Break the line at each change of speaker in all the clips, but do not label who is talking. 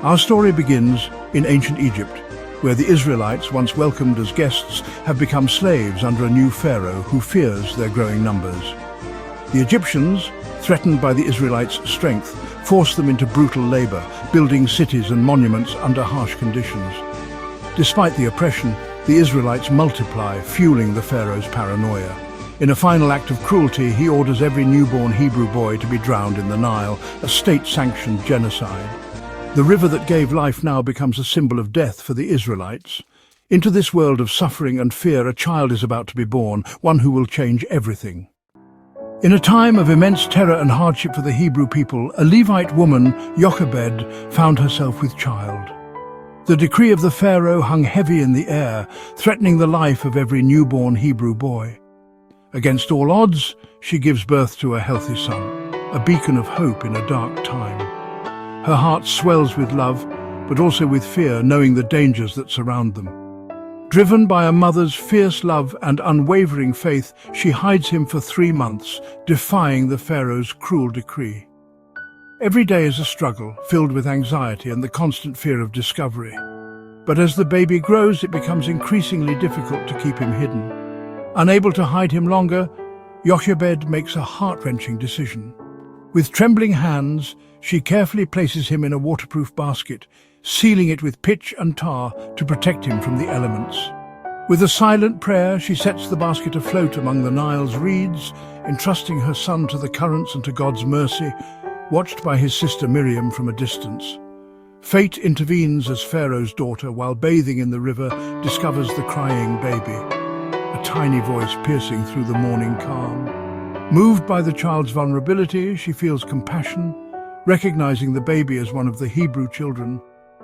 Our story begins in ancient Egypt, where the Israelites, once welcomed as guests, have become slaves under a new pharaoh who fears their growing numbers. The Egyptians, threatened by the Israelites' strength, force them into brutal labor, building cities and monuments under harsh conditions. Despite the oppression, the Israelites multiply, fueling the pharaoh's paranoia. In a final act of cruelty, he orders every newborn Hebrew boy to be drowned in the Nile, a state-sanctioned genocide. The river that gave life now becomes a symbol of death for the Israelites. Into this world of suffering and fear, a child is about to be born, one who will change everything. In a time of immense terror and hardship for the Hebrew people, a Levite woman, Jochebed, found herself with child. The decree of the Pharaoh hung heavy in the air, threatening the life of every newborn Hebrew boy. Against all odds, she gives birth to a healthy son, a beacon of hope in a dark time. Her heart swells with love, but also with fear, knowing the dangers that surround them. Driven by a mother's fierce love and unwavering faith, she hides him for 3 months, defying the Pharaoh's cruel decree. Every day is a struggle, filled with anxiety and the constant fear of discovery. But as the baby grows, it becomes increasingly difficult to keep him hidden. Unable to hide him longer, Jochebed makes a heart-wrenching decision. With trembling hands, she carefully places him in a waterproof basket, sealing it with pitch and tar to protect him from the elements. With a silent prayer, she sets the basket afloat among the Nile's reeds, entrusting her son to the currents and to God's mercy, watched by his sister Miriam from a distance. Fate intervenes as Pharaoh's daughter, while bathing in the river, discovers the crying baby, a tiny voice piercing through the morning calm. Moved by the child's vulnerability, she feels compassion, recognizing the baby as one of the Hebrew children,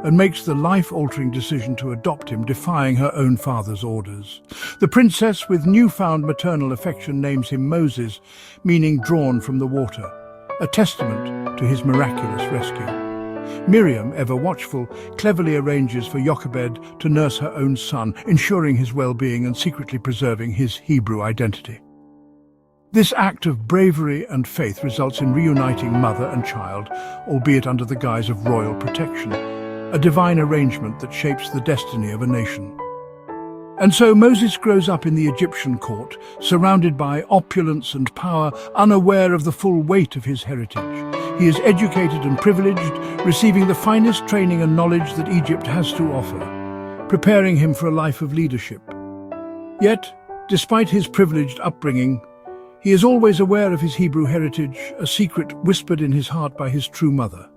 and makes the life-altering decision to adopt him, defying her own father's orders. The princess, with newfound maternal affection, names him Moses, meaning drawn from the water, a testament to his miraculous rescue. Miriam, ever watchful, cleverly arranges for Jochebed to nurse her own son, ensuring his well-being and secretly preserving his Hebrew identity. This act of bravery and faith results in reuniting mother and child, albeit under the guise of royal protection, a divine arrangement that shapes the destiny of a nation. And so Moses grows up in the Egyptian court, surrounded by opulence and power, unaware of the full weight of his heritage. He is educated and privileged, receiving the finest training and knowledge that Egypt has to offer, preparing him for a life of leadership. Yet, despite his privileged upbringing, he is always aware of his Hebrew heritage, a secret whispered in his heart by his true mother.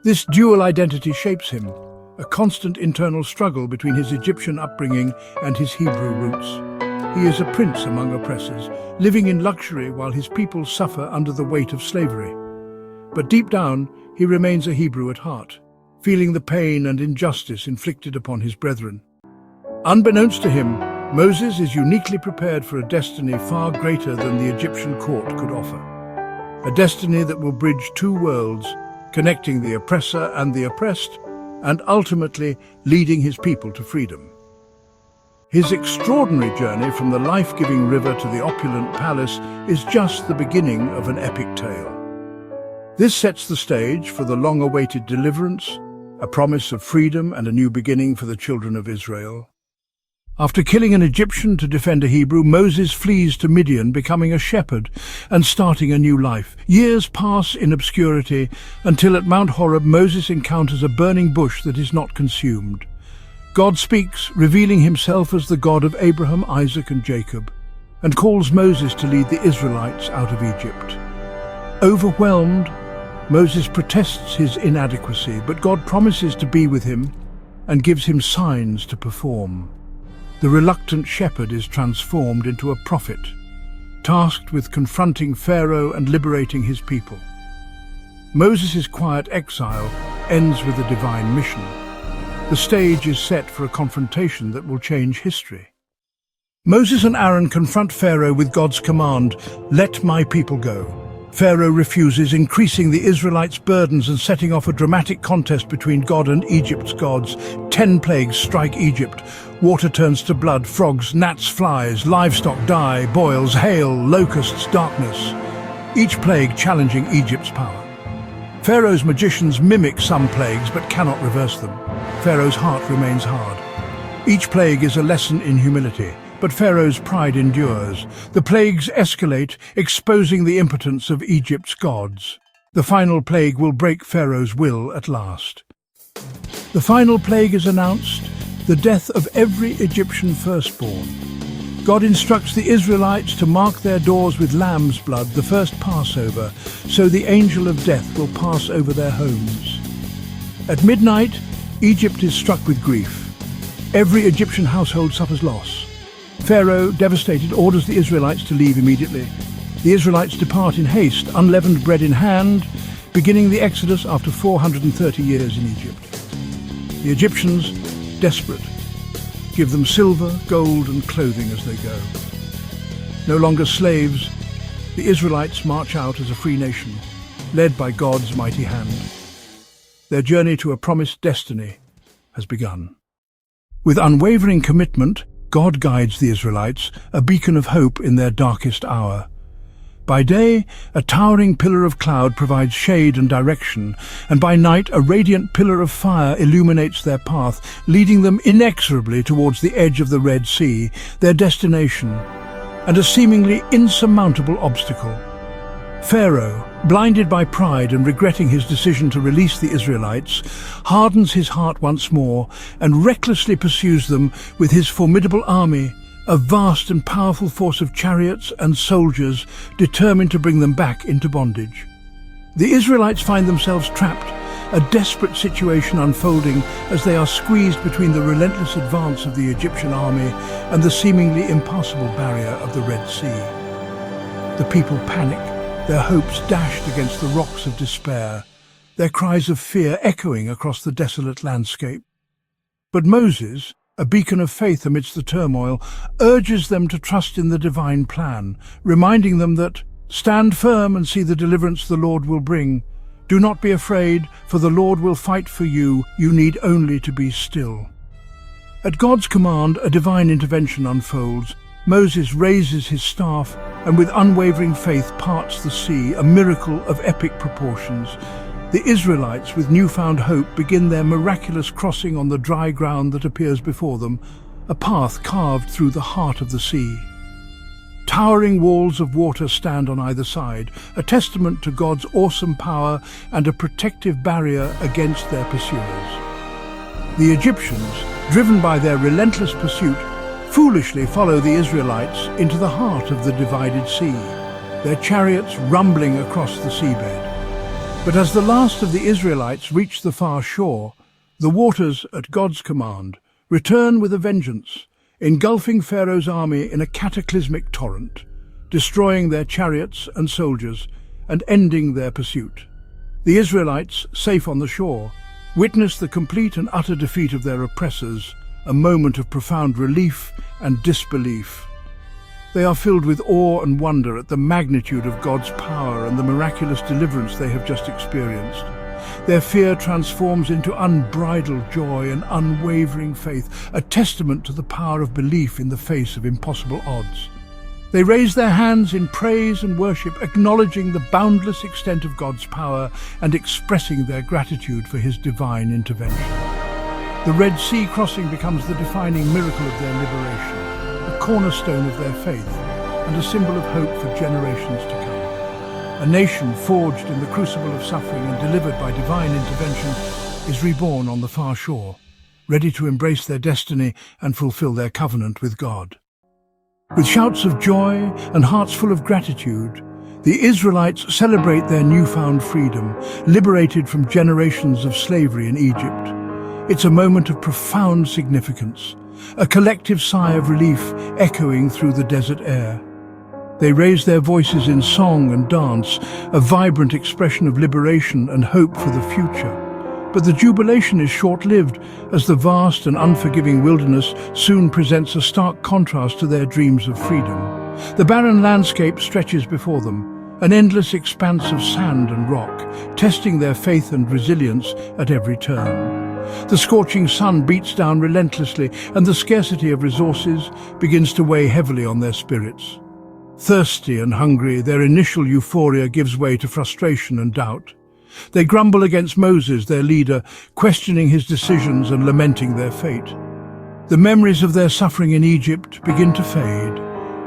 This dual identity shapes him, a constant internal struggle between his Egyptian upbringing and his Hebrew roots. He is a prince among oppressors, living in luxury while his people suffer under the weight of slavery. But deep down, he remains a Hebrew at heart, feeling the pain and injustice inflicted upon his brethren. Unbeknownst to him, Moses is uniquely prepared for a destiny far greater than the Egyptian court could offer. A destiny that will bridge two worlds, connecting the oppressor and the oppressed, and ultimately leading his people to freedom. His extraordinary journey from the life-giving river to the opulent palace is just the beginning of an epic tale. This sets the stage for the long-awaited deliverance, a promise of freedom and a new beginning for the children of Israel. After killing an Egyptian to defend a Hebrew, Moses flees to Midian, becoming a shepherd and starting a new life. Years pass in obscurity until at Mount Horeb Moses encounters a burning bush that is not consumed. God speaks, revealing himself as the God of Abraham, Isaac and Jacob, and calls Moses to lead the Israelites out of Egypt. Overwhelmed, Moses protests his inadequacy, but God promises to be with him and gives him signs to perform. The reluctant shepherd is transformed into a prophet, tasked with confronting Pharaoh and liberating his people. Moses' quiet exile ends with a divine mission. The stage is set for a confrontation that will change history. Moses and Aaron confront Pharaoh with God's command, "Let my people go." Pharaoh refuses, increasing the Israelites' burdens and setting off a dramatic contest between God and Egypt's gods. 10 plagues strike Egypt. Water turns to blood, frogs, gnats, flies, livestock die, boils, hail, locusts, darkness. Each plague challenging Egypt's power. Pharaoh's magicians mimic some plagues but cannot reverse them. Pharaoh's heart remains hard. Each plague is a lesson in humility, but Pharaoh's pride endures. The plagues escalate, exposing the impotence of Egypt's gods. The final plague will break Pharaoh's will at last. The final plague is announced, the death of every Egyptian firstborn. God instructs the Israelites to mark their doors with lamb's blood, the first Passover, so the angel of death will pass over their homes. At midnight, Egypt is struck with grief. Every Egyptian household suffers loss. Pharaoh, devastated, orders the Israelites to leave immediately. The Israelites depart in haste, unleavened bread in hand, beginning the Exodus after 430 years in Egypt. The Egyptians, desperate, give them silver, gold and clothing as they go. No longer slaves, the Israelites march out as a free nation, led by God's mighty hand. Their journey to a promised destiny has begun. With unwavering commitment, God guides the Israelites, a beacon of hope in their darkest hour. By day, a towering pillar of cloud provides shade and direction, and by night a radiant pillar of fire illuminates their path, leading them inexorably towards the edge of the Red Sea, their destination, and a seemingly insurmountable obstacle. Pharaoh, blinded by pride and regretting his decision to release the Israelites, hardens his heart once more and recklessly pursues them with his formidable army, a vast and powerful force of chariots and soldiers determined to bring them back into bondage. The Israelites find themselves trapped, a desperate situation unfolding as they are squeezed between the relentless advance of the Egyptian army and the seemingly impassable barrier of the Red Sea. The people panic, their hopes dashed against the rocks of despair, their cries of fear echoing across the desolate landscape. But Moses, a beacon of faith amidst the turmoil, urges them to trust in the divine plan, reminding them that, "Stand firm and see the deliverance the Lord will bring. Do not be afraid, for the Lord will fight for you. You need only to be still." At God's command, a divine intervention unfolds. Moses raises his staff and with unwavering faith parts the sea, a miracle of epic proportions. The Israelites, with newfound hope, begin their miraculous crossing on the dry ground that appears before them, a path carved through the heart of the sea. Towering walls of water stand on either side, a testament to God's awesome power and a protective barrier against their pursuers. The Egyptians, driven by their relentless pursuit, foolishly follow the Israelites into the heart of the divided sea, their chariots rumbling across the seabed. But as the last of the Israelites reach the far shore, the waters, at God's command, return with a vengeance, engulfing Pharaoh's army in a cataclysmic torrent, destroying their chariots and soldiers and ending their pursuit. The Israelites, safe on the shore, witness the complete and utter defeat of their oppressors, a moment of profound relief and disbelief. They are filled with awe and wonder at the magnitude of God's power and the miraculous deliverance they have just experienced. Their fear transforms into unbridled joy and unwavering faith, a testament to the power of belief in the face of impossible odds. They raise their hands in praise and worship, acknowledging the boundless extent of God's power and expressing their gratitude for his divine intervention. The Red Sea crossing becomes the defining miracle of their liberation, a cornerstone of their faith, and a symbol of hope for generations to come. A nation forged in the crucible of suffering and delivered by divine intervention is reborn on the far shore, ready to embrace their destiny and fulfill their covenant with God. With shouts of joy and hearts full of gratitude, the Israelites celebrate their newfound freedom, liberated from generations of slavery in Egypt. It's a moment of profound significance, a collective sigh of relief echoing through the desert air. They raise their voices in song and dance, a vibrant expression of liberation and hope for the future. But the jubilation is short-lived, as the vast and unforgiving wilderness soon presents a stark contrast to their dreams of freedom. The barren landscape stretches before them, an endless expanse of sand and rock, testing their faith and resilience at every turn. The scorching sun beats down relentlessly, and the scarcity of resources begins to weigh heavily on their spirits. Thirsty and hungry, their initial euphoria gives way to frustration and doubt. They grumble against Moses, their leader, questioning his decisions and lamenting their fate. The memories of their suffering in Egypt begin to fade,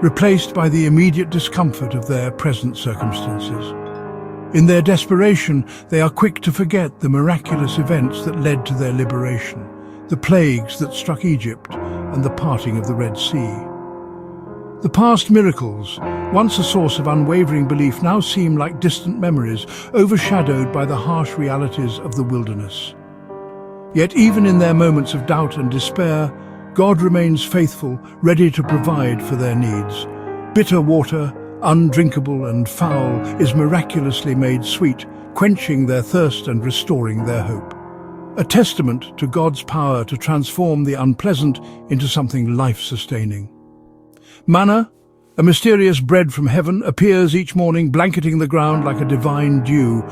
replaced by the immediate discomfort of their present circumstances. In their desperation, they are quick to forget the miraculous events that led to their liberation, the plagues that struck Egypt, and the parting of the Red Sea. The past miracles, once a source of unwavering belief, now seem like distant memories, overshadowed by the harsh realities of the wilderness. Yet even in their moments of doubt and despair, God remains faithful, ready to provide for their needs. Bitter water, undrinkable and foul, is miraculously made sweet, quenching their thirst and restoring their hope. A testament to God's power to transform the unpleasant into something life-sustaining. Manna, a mysterious bread from heaven, appears each morning, blanketing the ground like a divine dew,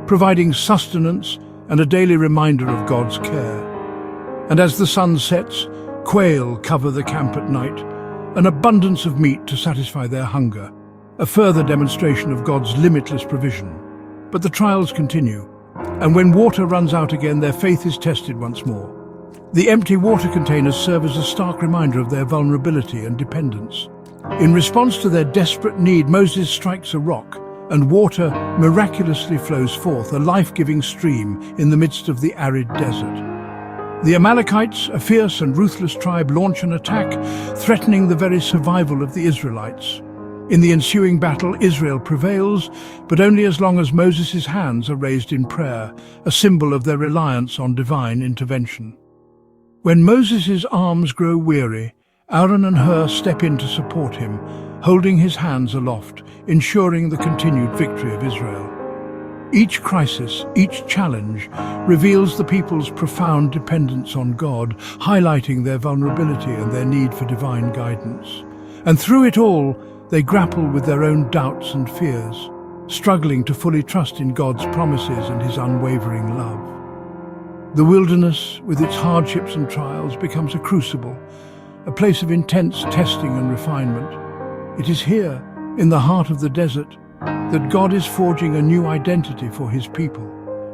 providing sustenance and a daily reminder of God's care. And as the sun sets, quail cover the camp at night, an abundance of meat to satisfy their hunger, a further demonstration of God's limitless provision. But the trials continue, and when water runs out again, their faith is tested once more. The empty water containers serve as a stark reminder of their vulnerability and dependence. In response to their desperate need, Moses strikes a rock, and water miraculously flows forth, a life-giving stream in the midst of the arid desert. The Amalekites, a fierce and ruthless tribe, launch an attack, threatening the very survival of the Israelites. In the ensuing battle, Israel prevails, but only as long as Moses' hands are raised in prayer, a symbol of their reliance on divine intervention. When Moses' arms grow weary, Aaron and Hur step in to support him, holding his hands aloft, ensuring the continued victory of Israel. Each crisis, each challenge, reveals the people's profound dependence on God, highlighting their vulnerability and their need for divine guidance. And through it all, they grapple with their own doubts and fears, struggling to fully trust in God's promises and his unwavering love. The wilderness, with its hardships and trials, becomes a crucible, a place of intense testing and refinement. It is here, in the heart of the desert, that God is forging a new identity for his people,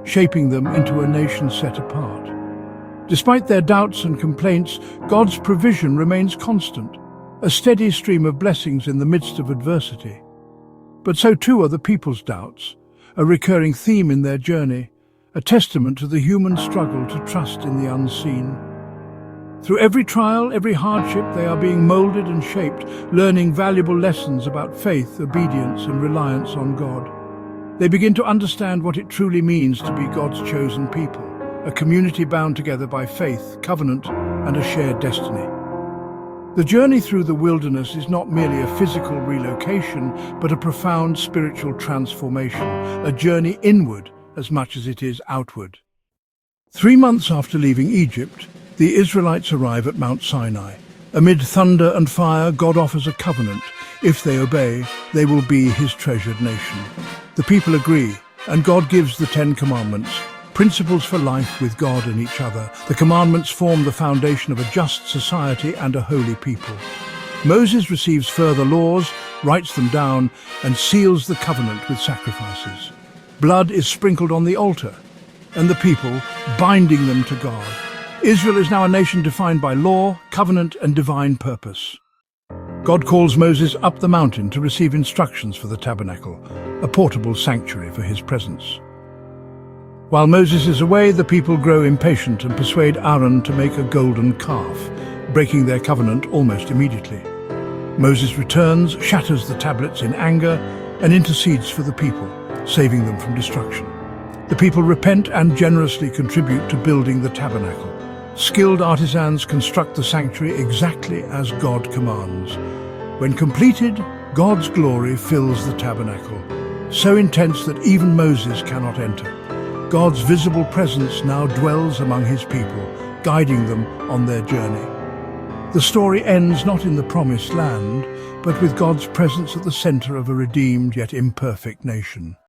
shaping them into a nation set apart. Despite their doubts and complaints, God's provision remains constant, a steady stream of blessings in the midst of adversity. But so too are the people's doubts, a recurring theme in their journey, a testament to the human struggle to trust in the unseen. Through every trial, every hardship, they are being molded and shaped, learning valuable lessons about faith, obedience, and reliance on God. They begin to understand what it truly means to be God's chosen people, a community bound together by faith, covenant, and a shared destiny. The journey through the wilderness is not merely a physical relocation, but a profound spiritual transformation, a journey inward as much as it is outward. 3 months after leaving Egypt, the Israelites arrive at Mount Sinai. Amid thunder and fire, God offers a covenant. If they obey, they will be his treasured nation. The people agree, and God gives the 10 Commandments, principles for life with God and each other. The commandments form the foundation of a just society and a holy people. Moses receives further laws, writes them down, and seals the covenant with sacrifices. Blood is sprinkled on the altar, and the people, binding them to God. Israel is now a nation defined by law, covenant, and divine purpose. God calls Moses up the mountain to receive instructions for the tabernacle, a portable sanctuary for his presence. While Moses is away, the people grow impatient and persuade Aaron to make a golden calf, breaking their covenant almost immediately. Moses returns, shatters the tablets in anger, and intercedes for the people, saving them from destruction. The people repent and generously contribute to building the tabernacle. Skilled artisans construct the sanctuary exactly as God commands. When completed, God's glory fills the tabernacle, so intense that even Moses cannot enter. God's visible presence now dwells among his people, guiding them on their journey. The story ends not in the promised land, but with God's presence at the center of a redeemed yet imperfect nation.